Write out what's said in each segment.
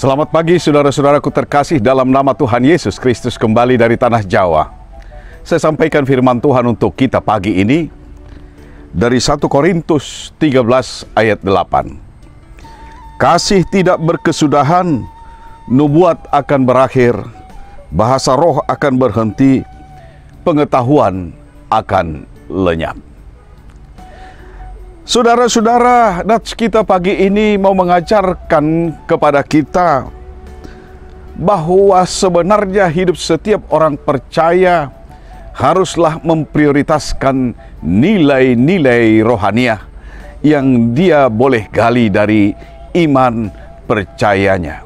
Selamat pagi saudara-saudaraku terkasih dalam nama Tuhan Yesus Kristus kembali dari tanah Jawa. Saya sampaikan firman Tuhan untuk kita pagi ini dari 1 Korintus 13 ayat 8. Kasih tidak berkesudahan, nubuat akan berakhir, bahasa roh akan berhenti, pengetahuan akan lenyap. Saudara-saudara, nats kita pagi ini mau mengajarkan kepada kita bahwa sebenarnya hidup setiap orang percaya haruslah memprioritaskan nilai-nilai rohaniah yang dia boleh gali dari iman percayanya.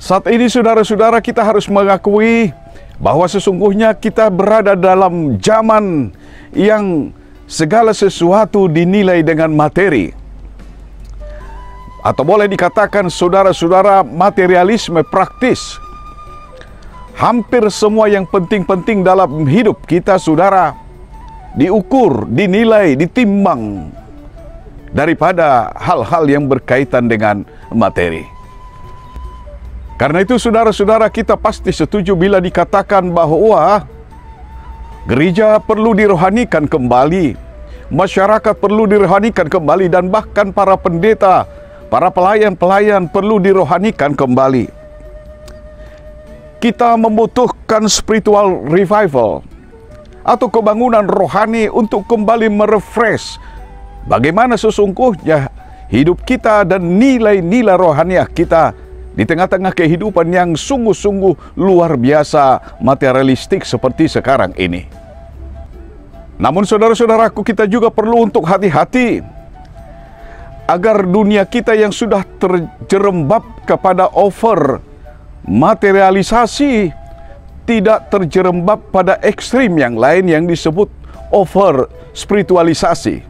Saat ini saudara-saudara, kita harus mengakui bahwa sesungguhnya kita berada dalam zaman yang segala sesuatu dinilai dengan materi. Atau boleh dikatakan saudara-saudara, materialisme praktis. Hampir semua yang penting-penting dalam hidup kita saudara diukur, dinilai, ditimbang daripada hal-hal yang berkaitan dengan materi. Karena itu saudara-saudara, kita pasti setuju bila dikatakan bahwa gereja perlu dirohanikan kembali, masyarakat perlu dirohanikan kembali, dan bahkan para pendeta, para pelayan-pelayan perlu dirohanikan kembali. Kita membutuhkan spiritual revival atau kebangunan rohani untuk kembali merefresh bagaimana sesungguhnya hidup kita dan nilai-nilai rohaniah kita di tengah-tengah kehidupan yang sungguh-sungguh luar biasa materialistik seperti sekarang ini. Namun saudara-saudaraku, kita juga perlu untuk hati-hati agar dunia kita yang sudah terjerembab kepada over materialisasi tidak terjerembab pada ekstrim yang lain yang disebut over spiritualisasi.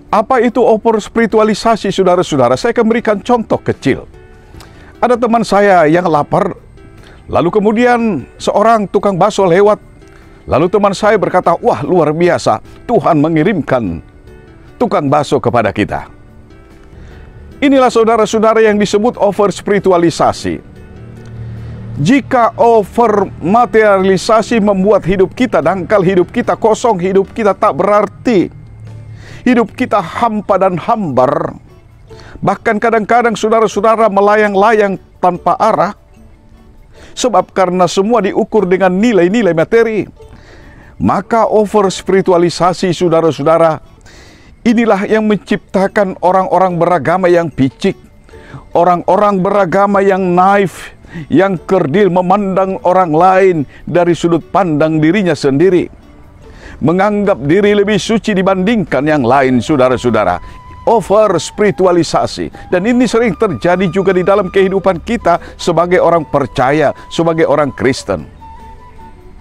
Apa itu over spiritualisasi saudara-saudara? Saya akan berikan contoh kecil. Ada teman saya yang lapar, lalu kemudian seorang tukang bakso lewat. Lalu teman saya berkata, wah luar biasa, Tuhan mengirimkan tukang bakso kepada kita. Inilah saudara-saudara yang disebut over spiritualisasi. Jika over materialisasi membuat hidup kita dangkal, hidup kita kosong, hidup kita tak berarti, hidup kita hampa dan hambar, bahkan kadang-kadang saudara-saudara melayang-layang tanpa arah, sebab karena semua diukur dengan nilai-nilai materi. Maka over spiritualisasi saudara-saudara, inilah yang menciptakan orang-orang beragama yang picik, orang-orang beragama yang naif, yang kerdil memandang orang lain dari sudut pandang dirinya sendiri, menganggap diri lebih suci dibandingkan yang lain saudara-saudara. Over spiritualisasi, dan ini sering terjadi juga di dalam kehidupan kita sebagai orang percaya, sebagai orang Kristen.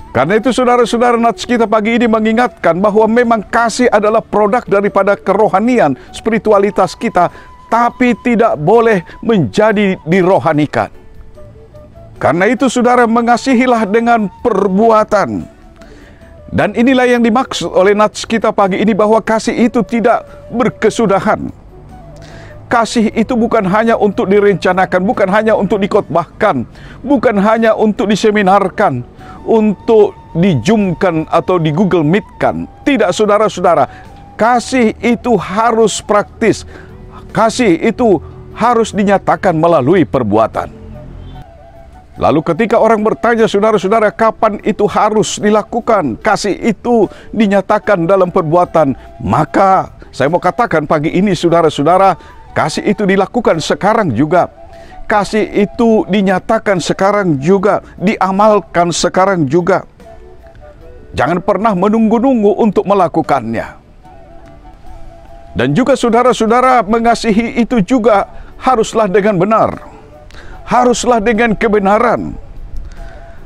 Karena itu saudara-saudara, nats kita pagi ini mengingatkan bahwa memang kasih adalah produk daripada kerohanian, spiritualitas kita, tapi tidak boleh menjadi dirohanikan. Karena itu saudara, mengasihilah dengan perbuatan. Dan inilah yang dimaksud oleh nats kita pagi ini, bahwa kasih itu tidak berkesudahan. Kasih itu bukan hanya untuk direncanakan, bukan hanya untuk dikotbahkan, bukan hanya untuk diseminarkan, untuk dijumkan atau di Google Meet-kan. Tidak saudara-saudara, kasih itu harus praktis. Kasih itu harus dinyatakan melalui perbuatan. Lalu ketika orang bertanya saudara-saudara, kapan itu harus dilakukan? Kasih itu dinyatakan dalam perbuatan. Maka saya mau katakan pagi ini saudara-saudara, kasih itu dilakukan sekarang juga. Kasih itu dinyatakan sekarang juga, diamalkan sekarang juga. Jangan pernah menunggu-nunggu untuk melakukannya. Dan juga saudara-saudara, mengasihi itu juga haruslah dengan benar. Haruslah dengan kebenaran.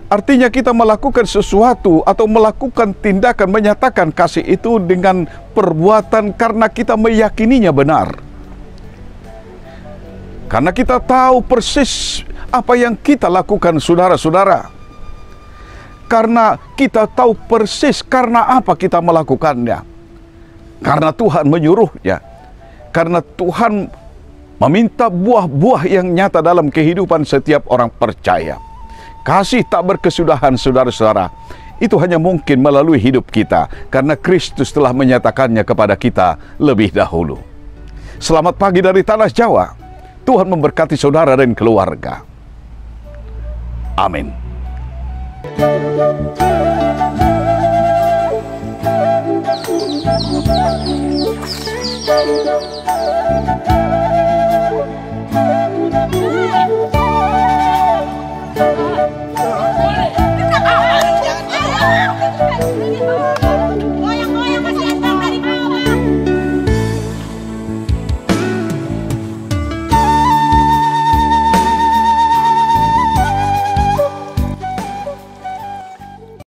Artinya kita melakukan sesuatu atau melakukan tindakan menyatakan kasih itu dengan perbuatan karena kita meyakininya benar. Karena kita tahu persis apa yang kita lakukan saudara-saudara. Karena kita tahu persis karena apa kita melakukannya. Karena Tuhan menyuruhnya. Karena Tuhan meminta buah-buah yang nyata dalam kehidupan setiap orang percaya. Kasih tak berkesudahan, saudara-saudara, itu hanya mungkin melalui hidup kita, karena Kristus telah menyatakannya kepada kita lebih dahulu. Selamat pagi dari Tanah Jawa. Tuhan memberkati saudara dan keluarga. Amin.